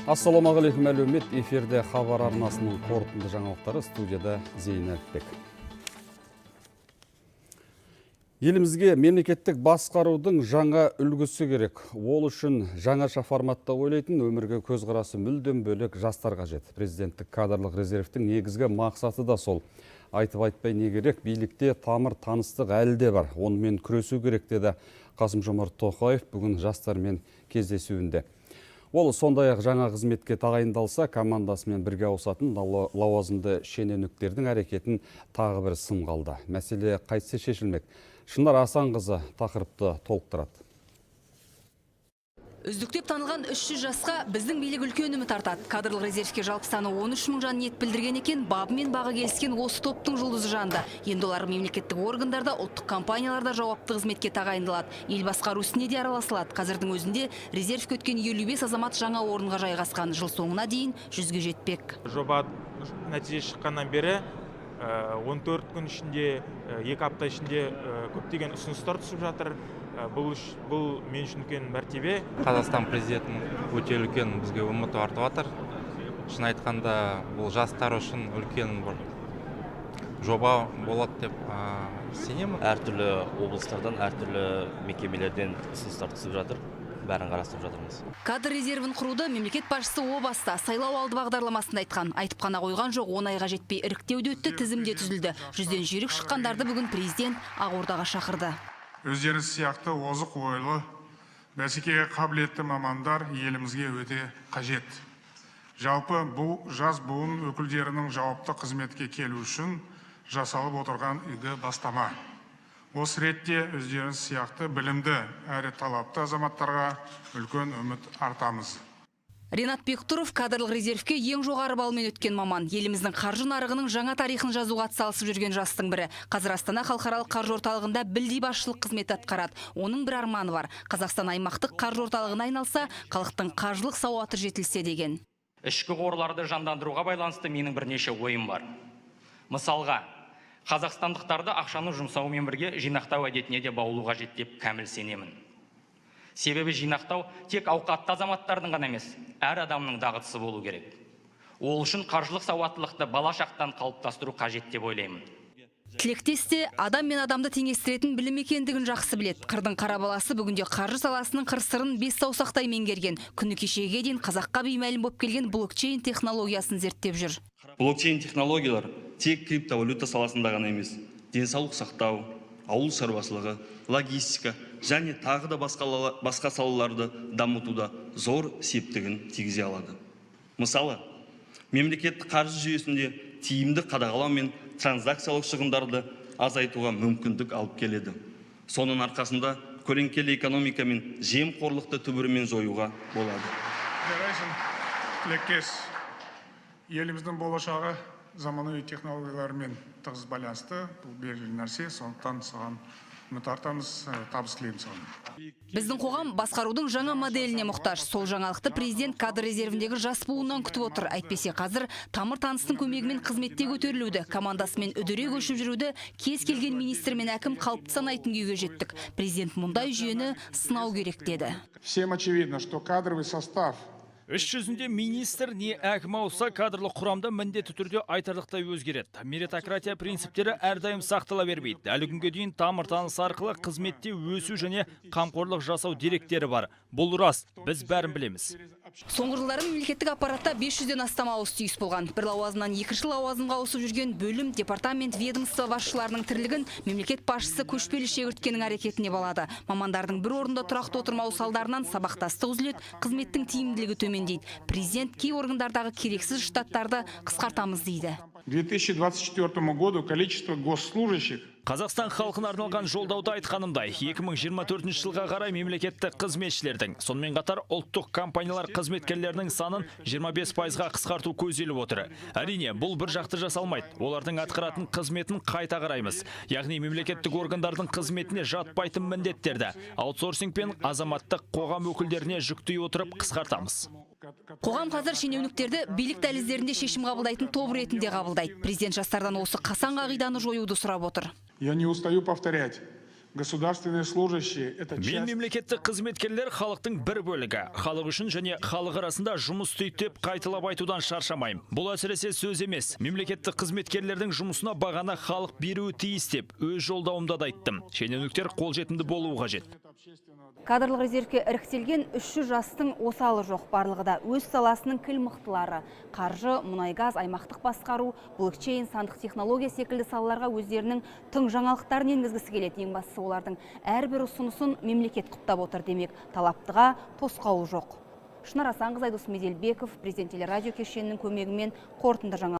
Ассалаумағалейкум әлеумет, эфирде хабар арнасының қорытынды жаңалықтары, студияда Зейін Әліпбек. Елімізге мемлекеттік басқарудың жаңа үлгісі керек. Ол үшін жаңаша форматта ойлайтын, өмірге көзқарасы мүлдем бөлек жастар қажет. Президенттік кадрлық резервтің негізгі мақсаты да сол. Айтып айтпай не керек, билікте тамыр таныстық әлі де бар. Онымен күресу керек деді Қасым-Жомарт Тоқаев бүгін жастармен кездесуінде. Ол сондай-ақ жаңа қызметке тағайындалса, командасымен бірге ауысатын лауазымды шенеуніктердің әрекетін тағы бір сынға алды. Мәселе қайтсе шешілмек. Шынар Асанқызы тақырыпты толықтырады. Үздіктеп танылған 300 жасқа біздің билік үлкен үміт артады. Кадрлық резервке жалпы саны 13 мың жан ниет білдірген екен, бабы мен бағы келіскен осы топтың жұлдызы жанды. Енді олар мемлекеттік органдарда, ұлттық компанияларда жауапты қызметке тағайындалады. Ел басқару ісіне де араласылады. Қазірдің өзінде резервке өткен 55 азамат жаңа орынға жайғасқан. Жыл соңына дейін 100-ге жетпек. Жоба нәтиже шыққаннан бері 14 күн ішінде, 2 апта ішінде көптеген ұсыныстар түсіп жатыр. Бұл мен үшін үлкен мәртебе. Қазақстан президентінің өте үлкен бізге үміт артып жатыр. Шын айтқанда бұл жастар үшін үлкен бір жоба болады деп сенемін. Әртүрлі облыстардан, әртүрлі мекемелерден ұсыныстар түсіп жатыр. Бәрін қарастырып жатырмыз. Кадр резервін құруды мемлекет басшысы о баста сайлау алды бағдарламасында айтқан. Айтып қана қойған жоқ, 10 айға жетпей іріктеуде өтті, тізімде түзілді. 100-ден жүйрік шыққандарды бүгін президент Ақордаға шақырды. Өздеріңіз сияқты озық ойлы, бәсекеге қабілетті мамандар елімізге өте қажет. Жалпы бұл жас буын өкілдерінің жауапты қызметке келу үшін жасалып отырған игі бастама. Осы ретте өздеріңіз сияқты білімді әрі талапты азаматтарға үлкен үміт артамыз. Ренат Бектұров кадрлық резервке ең жоғары балмен өткен маман. Еліміздің қаржы нарығының жаңа тарихын жазуға атсалысып жүрген жастың бірі. Қазір Астана халықаралық қаржы орталығында білдей басшылық қызмет атқарады. Оның бір арманы бар. Қазақстан аймақтық қаржы орталығына айналса, халықтың қаржылық сауаты жетілсе деген. Ішкі қорларды жандандыруға байланысты менің бірнеше ойым бар. Мысалға, қазақстандықтарды ақшаны жұмсаумен бірге жинақтау әдетіне де баулу қажет деп кәміл сенемін. Себебі жинақтау тек ауқатты азаматтардың ғана емес, әр адамның дағдысы болу керек. Ол үшін қаржылық сауаттылықты бала шақтан қалыптастыру қажет деп ойлаймын. Тілектесте адам мен адамды теңестіретін білім екендігін жақсы білет. Қырдың қара баласы бүгінде қаржы саласының қыр-сырын бес саусақтай меңгерген. Күні кешеге дейін қазаққа беймәлім болып келген блокчейн технологиясын зерттеп жүр. Блокчейн технологиялар тек криптовалюта саласында ғана емес, денсаулық сақтау, ауыл шаруашылығы, логистика және тағы да басқа салаларды дамытуда зор септігін тигізе алады. Мысалы, мемлекеттік қаржы жүйесінде тиімді қадағалау мен транзакциялық шығындарды азайтуға мүмкіндік алып келеді. Соның арқасында көлеңкелі экономика мен жемқорлықты түбірімен жоюға болады. Тілектес, еліміздің болашағы заманауи технологиялармен тығыз байланысты. Бұл белгілі нәрсе, сондықтан саған үміт артамыз, табыс тілеймін соған. Біздің қоғам басқарудың жаңа моделіне мұқтаж. Сол жаңалықты президент кадр резервіндегі жас буыннан күтіп отыр. Әйтпесе қазір тамыр таныстың көмегімен қызметте көтерілуді, командасымен үдере көшіп жүруді кез келген министр мен әкім қалыпты санайтын күйге жеттік. Президент мұндай жүйені сынау керек деді. Всем очевидно, что кадровый состав Іс жүзінде министр не әкім ауса кадрлық құрамда міндетті түрде айтарлықтай өзгереді. Меритократия принциптері әрдайым сақтала бермейді. Әлі күнге дейін тамыр таныс арқылы қызметте өсу және қамқорлық жасау деректері бар. Бұл рас, біз бәрін білеміз. Соңғы жылдары мемлекеттік аппаратта 500-ден астам ауыс-түйіс болған. Бір лауазымнан екінші лауазымға ауысып жүрген бөлім, департамент, ведомство басшыларының тірлігін мемлекет басшысы көшпелі шегірткенің әрекетіне балады. Мамандардың бір орында тұрақты отырмау салдарынан сабақтастық үзіледі, қызметтің тиімділігі төмендейді. Президент кей органдардағы керексіз штаттарды қысқартамыз дейді. 2024 году количество госслужащих Қазақстан халқына арналған жолдауда айтқанымдай, 2024 жылға қарай мемлекеттік қызметшілердің, сонымен қатар ұлттық компаниялар қызметкерлерінің санын 25%-ға қысқарту көзделіп отыр. Әрине, бұл бір жақты жасалмайды. Олардың атқаратын қызметін қайта қараймыз. Яғни мемлекеттік органдардың қызметіне жатпайтын міндеттерді аутсорсинг пен азаматтық қоғам өкілдеріне жүктей отырып қысқартамыз. Қоғам қазір шенеуніктерді билік дәліздерінде шешім қабылдайтын топ ретінде қабылдайды. Президент жастардан осы қасаң қағиданы жоюды сұрап отыр. Я не устаю повторять. Государственные служащие – это Мен часть... мемлекеттік қызметкерлер халықтың бір бөлігі. Халық үшін және халық арасында жұмыс істейді деп қайталап айтудан шаршамайым. Бұл әсіресе сөз емес. Мемлекеттік қызметкерлердің жұмысына бағаны халық беруі тиіс деп өз жолдауымда да айттым. Шенеуніктер қолжетімді болуы қажет. Кадрлық резервке іріктелген 300 жастың осалы жоқ, барлығы да өз саласының кіл мықтылары. Қаржы, мұнай-газ, аймақтық басқару, блокчейн, сандық технология секілді салаларға өздерінің тың жаңалықтарын енгізгісі келеді. Ең бастысы олардың әрбір ұсынысын мемлекет құптап отыр демек, талаптыға тосқауыл жоқ. Шынар Асанқызы, Айдос Меделбеков, Президент телерадио кешенінің көмегімен қорытынды жаңалық.